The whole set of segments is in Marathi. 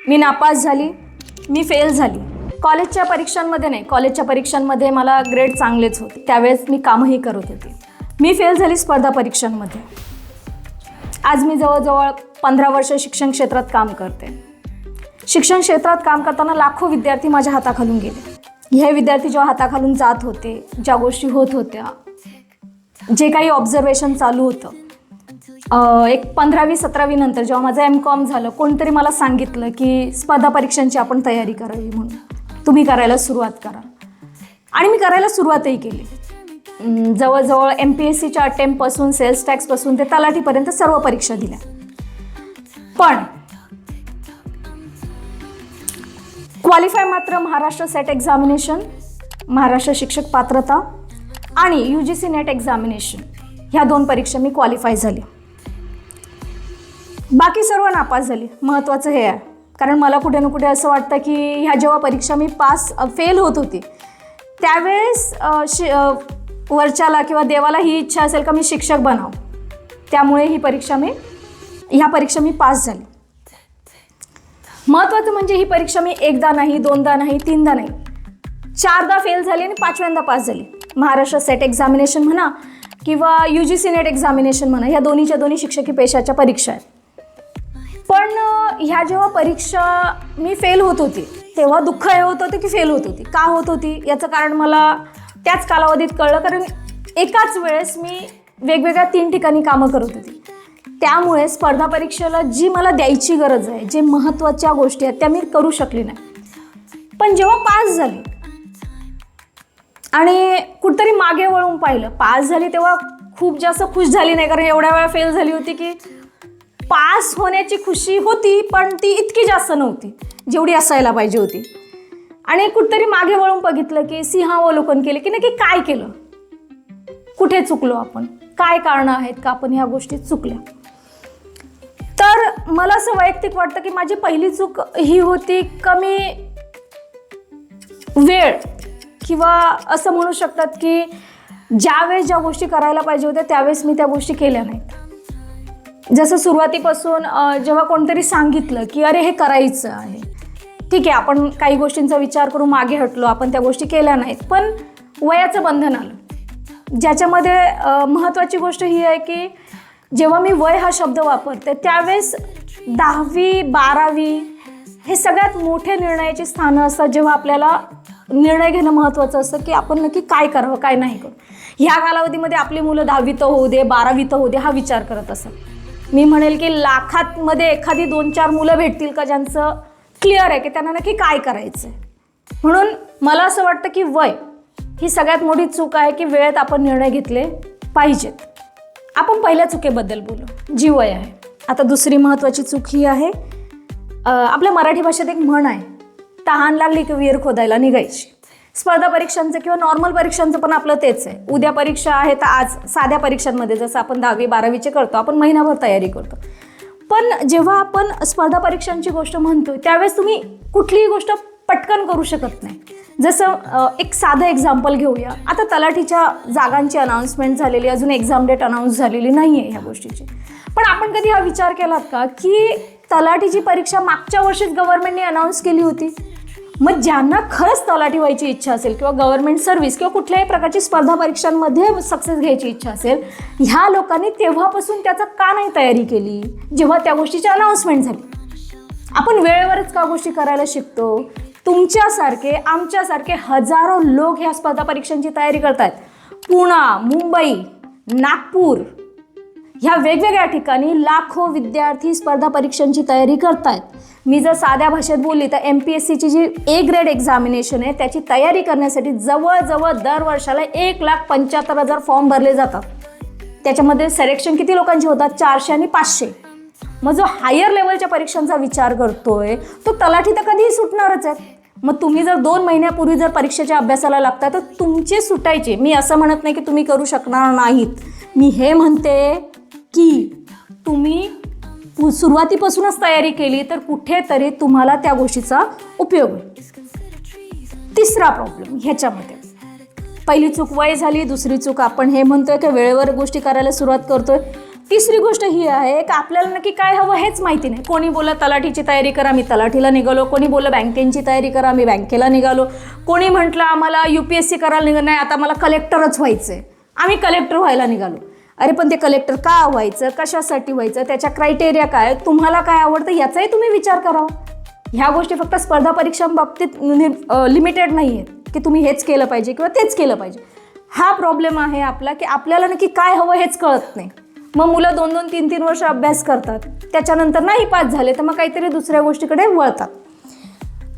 मी नापास झाली, मी फेल झाली. कॉलेजच्या परीक्षांमध्ये नाही, कॉलेजच्या परीक्षांमध्ये मला ग्रेड चांगलेच होते, त्यावेळेस मी कामही करत होते. मी फेल झाली स्पर्धा परीक्षांमध्ये. आज मी जवळजवळ 15 वर्ष शिक्षण क्षेत्रात काम करते. शिक्षण क्षेत्रात काम करताना लाखो विद्यार्थी माझ्या हाताखालून गेले. हे विद्यार्थी जेव्हा हाताखालून जात होते, ज्या गोष्टी होत होत्या, जे काही ऑब्झर्वेशन चालू होतं, एक 15वी 17वी नंतर जेव्हा माझं MCOM झालं, कोणतरी मला सांगितलं की स्पर्धा परीक्षांची आपण तयारी करावी, म्हणून तुम्ही करायला सुरुवात करा. आणि मी करायला सुरुवातही केली. जवळजवळ MPSCच्या अटेम्प्टपासून, सेल्स टॅक्सपासून ते तलाठीपर्यंत सर्व परीक्षा दिल्या. पण क्वालिफाय मात्र महाराष्ट्र सेट एक्झामिनेशन, महाराष्ट्र शिक्षक पात्रता आणि UGC नेट एक्झामिनेशन ह्या 2 परीक्षा मी क्वालिफाय झाली. बाकी सर्व नापास झाली. महत्त्वाचं हे आहे, कारण मला कुठे ना कुठे असं वाटतं की ह्या जेव्हा परीक्षा मी फेल होत होती, त्यावेळेस वरच्याला किंवा देवाला ही इच्छा असेल का मी शिक्षक बनावं, त्यामुळे ह्या परीक्षा मी पास झाली. महत्त्वाचं म्हणजे ही परीक्षा मी एकदा नाही, 2दा नाही, 3दा नाही, 4दा फेल झाली आणि 5व्यांदा पास झाली. महाराष्ट्र सेट एक्झामिनेशन म्हणा किंवा UGC नेट एक्झामिनेशन म्हणा, ह्या दोन्ही शिक्षकी पेशाच्या परीक्षा आहेत. पण ह्या जेव्हा परीक्षा मी फेल होत होती, तेव्हा दुःख हे होत होतं की फेल होत होती. का होत होती याचं कारण मला त्याच कालावधीत कळलं, कारण एकाच वेळेस मी वेगवेगळ्या 3 ठिकाणी कामं करत होती. त्यामुळे स्पर्धा परीक्षेला जी मला द्यायची गरज आहे, जे महत्त्वाच्या गोष्टी आहेत त्या मी करू शकली नाही. पण जेव्हा पास झाली आणि कुठतरी मागे वळून पाहिलं, पास झाली तेव्हा खूप जास्त खुश झाली नाही, कारण एवढ्या वेळा फेल झाली होती की पास होण्याची खुशी होती, पण ती इतकी जास्त नव्हती जेवढी असायला पाहिजे होती. आणि कुठतरी मागे वळून बघितलं की सिंहावलोकन केले की नक्की काय केलं, कुठे चुकलो आपण, काय कारणं आहेत का आपण ह्या गोष्टी चुकल्या. तर मला असं वैयक्तिक वाटतं की माझी पहिली चूक ही होती, कमी वेळ किंवा असं म्हणू शकतात की ज्यावेळेस ज्या गोष्टी करायला पाहिजे होत्या त्यावेळेस मी त्या गोष्टी केल्या नाहीत. जसं सुरुवातीपासून जेव्हा कोणतरी सांगितलं की अरे हे करायचं आहे, ठीक आहे, आपण काही गोष्टींचा विचार करून मागे हटलो, आपण त्या गोष्टी केल्या नाहीत. पण वयाचं बंधन आलं, ज्याच्यामध्ये महत्त्वाची गोष्ट ही आहे की जेव्हा मी वय हा शब्द वापरते त्यावेळेस 10वी 12वी हे सगळ्यात मोठे निर्णयाची स्थानं असतात, जेव्हा आपल्याला निर्णय घेणं महत्त्वाचं असतं की आपण नक्की काय करावं, काय नाही करू. ह्या कालावधीमध्ये आपली मुलं 10वी तर होऊ दे, 12वी तर होऊ दे, हा विचार करत असतात. मी म्हणेल की लाखांमध्ये एखादी 2-4 मुलं भेटतील का ज्यांचं क्लिअर आहे की त्यांना नक्की काय करायचं आहे. म्हणून मला असं वाटतं की वय ही सगळ्यात मोठी चूक आहे की वेळेत आपण निर्णय घेतले पाहिजेत. आपण पहिल्या चुकीबद्दल बोलू, जी वय आहे. आता दुसरी महत्त्वाची चूक ही आहे, आपल्या मराठी भाषेत एक म्हण आहे, तहान लागली की विहीर खोदायला निघायची. स्पर्धा परीक्षांचं किंवा नॉर्मल परीक्षांचं पण आपलं तेच आहे. उद्या परीक्षा आहे तर आज साध्या परीक्षांमध्ये जसं आपण 10वी 12वीचे करतो, आपण महिनाभर तयारी करतो. पण जेव्हा आपण स्पर्धा परीक्षांची गोष्ट म्हणतो त्यावेळेस तुम्ही कुठलीही गोष्ट पटकन करू शकत नाही. जसं एक साधं एक्झाम्पल घेऊया. आता तलाठीच्या जागांची अनाऊन्समेंट झालेली, अजून एक्झाम डेट अनाऊन्स झालेली नाही आहे ह्या गोष्टीची. पण आपण कधी हा विचार केलात का की तलाठीची परीक्षा मागच्या वर्षीच गव्हर्नमेंटने अनाऊन्स केली होती. मग ज्यांना खरंच तलाठी व्हायची इच्छा असेल किंवा गव्हर्नमेंट सर्व्हिस किंवा कुठल्याही प्रकारची स्पर्धा परीक्षांमध्ये सक्सेस घ्यायची इच्छा असेल, ह्या लोकांनी तेव्हापासून त्याचा का नाही तयारी केली जेव्हा त्या गोष्टीची अनाऊन्समेंट झाली. आपण वेळेवरच का गोष्टी करायला शिकतो. तुमच्यासारखे आमच्यासारखे हजारो लोक ह्या स्पर्धा परीक्षांची तयारी करत आहेत. पुणे, मुंबई, नागपूर ह्या वेगवेगळ्या ठिकाणी लाखो विद्यार्थी स्पर्धा परीक्षांची तयारी करत आहेत. मी जर साध्या भाषेत बोलली तर MPSCची जी A ग्रेड एक्झामिनेशन आहे त्याची तयारी करण्यासाठी जवळजवळ दर वर्षाला 1,75,000 फॉर्म भरले जातात. त्याच्यामध्ये सिलेक्शन किती लोकांचे होतात? 400 आणि 500. मग जो हायर लेवलच्या परीक्षांचा विचार करतोय तो तलाठी तर कधीही सुटणारच आहे. मग तुम्ही जर 2 महिन्यापूर्वी जर परीक्षेच्या अभ्यासाला लागता तर तुमचे सुटायचे. मी असं म्हणत नाही की तुम्ही करू शकणार नाहीत, मी हे म्हणते की तुम्ही सुरुवातीपासूनच तयारी केली तर कुठेतरी तुम्हाला त्या गोष्टीचा उपयोग होईल. तिसरा प्रॉब्लेम ह्याच्यामध्ये, पहिली चूक वय झाली, दुसरी चूक आपण हे म्हणतोय की वेळेवर गोष्टी करायला सुरुवात करतोय. तिसरी गोष्ट ही आहे की आपल्याला नक्की काय हवं हेच माहिती नाही. कोणी बोललं तलाठीची तयारी करा, मी तलाठीला निघालो. कोणी बोललं बँकेची तयारी करा, मी बँकेला निघालो. कोणी म्हटलं आम्हाला UPSC करायला निघालं, नाही आता मला कलेक्टरच व्हायचं आहे, आम्ही कलेक्टर व्हायला निघालो. अरे पण ते कलेक्टर का व्हायचं, कशासाठी व्हायचं, त्याच्या क्रायटेरिया काय, तुम्हाला काय आवडतं याचाही तुम्ही विचार करावा. ह्या गोष्टी फक्त स्पर्धा परीक्षांबाबतीत लिमिटेड नाही आहेत की तुम्ही हेच केलं पाहिजे किंवा तेच केलं पाहिजे. हा प्रॉब्लेम आहे आपला की आपल्याला नक्की काय हवं हेच कळत नाही. मग मुलं 2-2, 3-3 वर्ष अभ्यास करतात, त्याच्यानंतर नाही पास झाले तर मग काहीतरी दुसऱ्या गोष्टीकडे वळतात.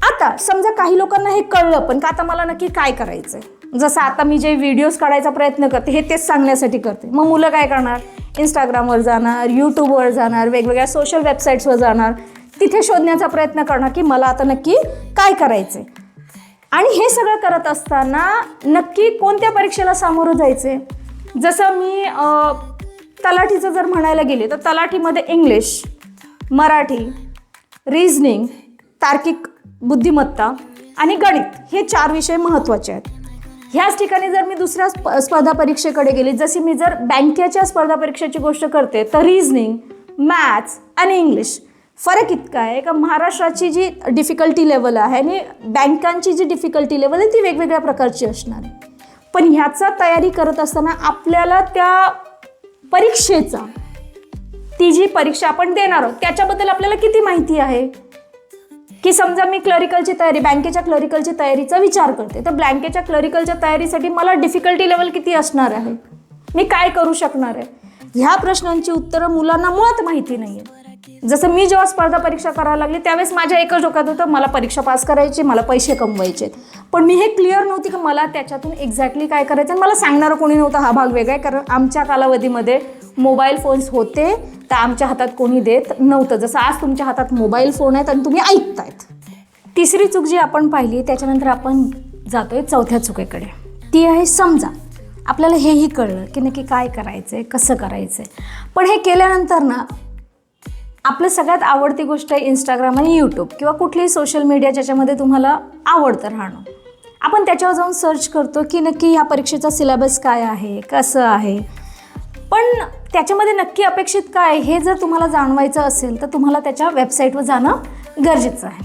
आता समजा काही लोकांना हे कळलं पण का आता मला नक्की काय करायचं आहे, जसं आता मी जे व्हिडिओज काढायचा प्रयत्न करते हे तेच सांगण्यासाठी करते. मग मुलं काय करणार, इंस्टाग्रामवर जाणार, यूट्यूबवर जाणार, वेगवेगळ्या सोशल वेबसाईट्सवर जाणार, तिथे शोधण्याचा प्रयत्न करणार की मला आता नक्की काय करायचं आहे. आणि हे सगळं करत असताना नक्की कोणत्या परीक्षेला सामोरं जायचं आहे. जसं मी तलाठीचं जर म्हणायला गेले तर तलाठीमध्ये इंग्लिश, मराठी, रिझनिंग, तार्किक बुद्धिमत्ता आणि गणित हे 4 विषय महत्त्वाचे आहेत. ह्याच ठिकाणी जर मी दुसऱ्या स्पर्धा परीक्षेकडे गेली, जशी मी जर बँकेच्या स्पर्धा परीक्षेची गोष्ट करते तर रिझनिंग, मॅथ्स आणि इंग्लिश फरक इतका आहे का महाराष्ट्राची जी डिफिकल्टी लेवल आहे आणि बँकांची जी डिफिकल्टी लेवल आहे ती वेगवेगळ्या प्रकारची असणार आहे. पण ह्याचा तयारी करत असताना आपल्याला त्या परीक्षेचा, ती जी परीक्षा आपण देणार आहोत त्याच्याबद्दल आपल्याला किती माहिती आहे. की समजा मी क्लरिकलची तयारी, बँकेच्या क्लरिकलची तयारीचा विचार करते, तर बँकेच्या क्लरिकलच्या तयारीसाठी मला डिफिकल्टी लेवल किती असणार आहे, मी काय करू शकणार आहे, ह्या प्रश्नांची उत्तरं मुलांना मुळात माहिती नाही आहे. जसं मी जेव्हा स्पर्धा परीक्षा करायला लागली त्यावेळेस माझ्या एकच डोक्यात होतं मला परीक्षा पास करायची, मला पैसे कमवायचे, पण मी हे क्लिअर नव्हती की मला त्याच्यातून एक्झॅक्टली काय करायचं. आणि मला सांगणारं कोणी नव्हतं. हा भाग वेगळा आहे, कारण आमच्या कालावधीमध्ये मोबाईल फोन्स होते तर आमच्या हातात कोणी देत नव्हतं. जसं आज तुमच्या हातात मोबाईल फोन आहेत आणि तुम्ही ऐकतायत. तिसरी चूक जी आपण पाहिली त्याच्यानंतर आपण जातोय चौथ्या चुकीकडे, ती आहे समजा. आपल्याला हेही कळलं की नक्की काय करायचं आहे, कसं करायचं आहे, पण हे केल्यानंतर ना आपलं सगळ्यात आवडती गोष्ट आहे इंस्टाग्राम आणि यूट्यूब किंवा कुठलीही सोशल मीडिया ज्याच्यामध्ये तुम्हाला आवडतं राहणं. आपण त्याच्यावर जाऊन सर्च करतो की नक्की ह्या परीक्षेचा सिलेबस काय आहे, कसं आहे, पण त्याच्यामध्ये नक्की अपेक्षित काय हे जर तुम्हाला जाणवायचं असेल तर तुम्हाला त्याच्या वेबसाईटवर जाणं गरजेचं आहे.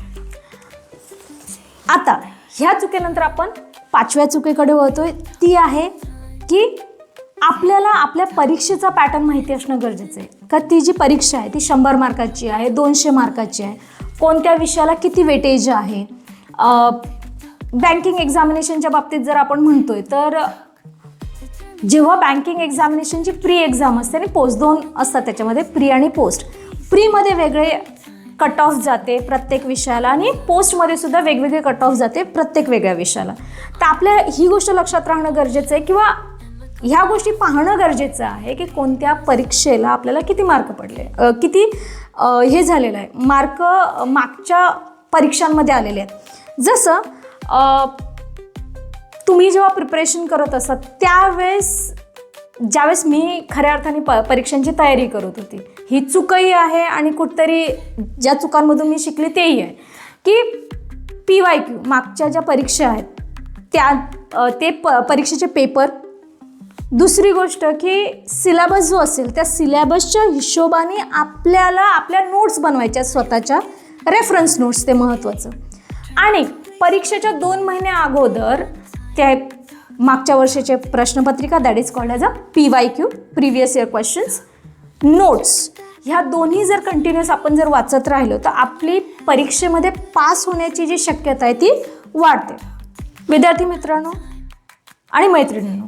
आता ह्या चुकीनंतर आपण 5व्या चुकीकडे वळतोय, ती आहे की आपल्याला आपल्या परीक्षेचा पॅटर्न माहिती असणं गरजेचं आहे. का ती जी परीक्षा आहे ती 100 मार्काची आहे, 200 मार्काची आहे, कोणत्या विषयाला किती वेटेज आहे. बँकिंग एक्झामिनेशनच्या बाबतीत जर आपण म्हणतोय तर जेव्हा बँकिंग एक्झामिनेशनची प्री एक्झाम असते आणि पोस्ट 2 असतात त्याच्यामध्ये, प्री आणि पोस्ट. प्रीमध्ये वेगळे कट ऑफ जाते प्रत्येक विषयाला आणि पोस्टमध्ये सुद्धा वेगवेगळे कट ऑफ जाते प्रत्येक वेगळ्या विषयाला. तर आपल्या ही गोष्ट लक्षात राहणं गरजेचं आहे किंवा ह्या गोष्टी पाहणं गरजेचं आहे की कोणत्या परीक्षेला आपल्याला किती मार्क पडले, किती हे झालेलं आहे, मार्क मागच्या परीक्षांमध्ये आलेले आहेत. जसं तुम्ही जेव्हा प्रिपरेशन करत असतात त्यावेळेस, ज्यावेळेस मी खऱ्या अर्थाने परीक्षांची तयारी करत होती, ही चूकही आहे आणि कुठतरी ज्या चुकांमधून मी शिकले तेही आहे की PYQ मागच्या ज्या परीक्षा आहेत ते परीक्षेचे पेपर. दुसरी गोष्ट की सिलेबस जो असेल त्या सिलेबसच्या हिशोबाने आपल्याला आपल्या नोट्स बनवायच्या, स्वतःच्या रेफरन्स नोट्स, ते महत्त्वाचं. आणि परीक्षेच्या 2 महिने अगोदर त्या मागच्या वर्षाचे प्रश्नपत्रिका, that is called as a PYQ, previous year questions, notes, ह्या दोन्ही जर कंटिन्युअस आपण जर वाचत राहिलो तर आपली परीक्षेमध्ये पास होण्याची जी शक्यता आहे ती वाढते. विद्यार्थी मित्रांनो आणि मैत्रिणींनो,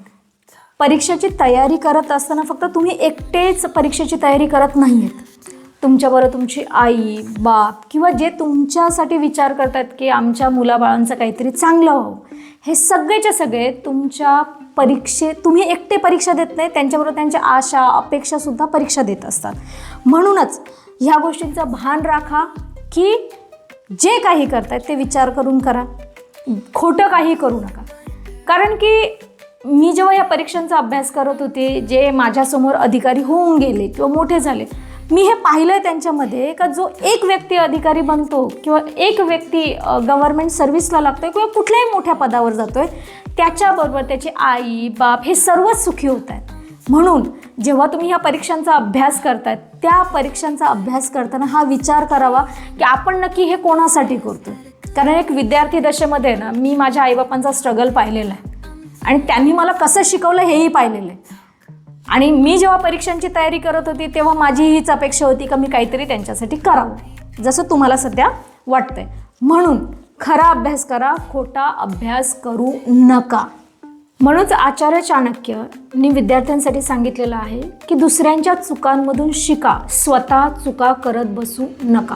परीक्षेची तयारी करत असताना फक्त तुम्ही एकटेच परीक्षेची तयारी करत नाही आहेत. तुमच्याबरोबर तुमची आई, बाप किंवा जे तुमच्यासाठी विचार करतात की आमच्या मुलाबाळांचं काहीतरी चांगलं व्हावं, हे सगळेच्या सगळे तुमच्या तुम्ही एकटे परीक्षा देत नाही, त्यांच्याबरोबर त्यांच्या आशा, अपेक्षासुद्धा परीक्षा देत असतात. म्हणूनच ह्या गोष्टींचं भान राखा की जे काही करतायत ते विचार करून करा, खोटं काही करू नका. कारण की मी जेव्हा या परीक्षांचा अभ्यास करत होते, जे माझ्यासमोर अधिकारी होऊन गेले किंवा मोठे झाले, मी हे पाहिलं आहे त्यांच्यामध्ये का जो एक व्यक्ती अधिकारी बनतो किंवा एक व्यक्ती गव्हर्नमेंट सर्व्हिसला लागतो किंवा कुठल्याही मोठ्या पदावर जातो आहे, त्याच्याबरोबर त्याची आई, बाप हे सर्वच सुखी होत आहेत. म्हणून जेव्हा तुम्ही ह्या परीक्षांचा अभ्यास करताय, त्या परीक्षांचा अभ्यास करताना हा विचार करावा की आपण नक्की हे कोणासाठी करतो. कारण एक विद्यार्थी दशेमध्ये ना मी माझ्या आईबापांचा स्ट्रगल पाहिलेला आहे आणि त्यांनी मला कसं शिकवलं हेही पाहिलेलं आहे. आणि मी जेव्हा परीक्षांची तयारी करत होती तेव्हा माझी हीच अपेक्षा होती की मी काहीतरी त्यांच्यासाठी करावं, जसं तुम्हाला सध्या वाटतंय. म्हणून खरा अभ्यास करा, खोटा अभ्यास करू नका. म्हणूनच आचार्य चाणक्यनी विद्यार्थ्यांसाठी सांगितलेलं आहे की दुसऱ्यांच्या चुकांमधून शिका, स्वतः चुका करत बसू नका.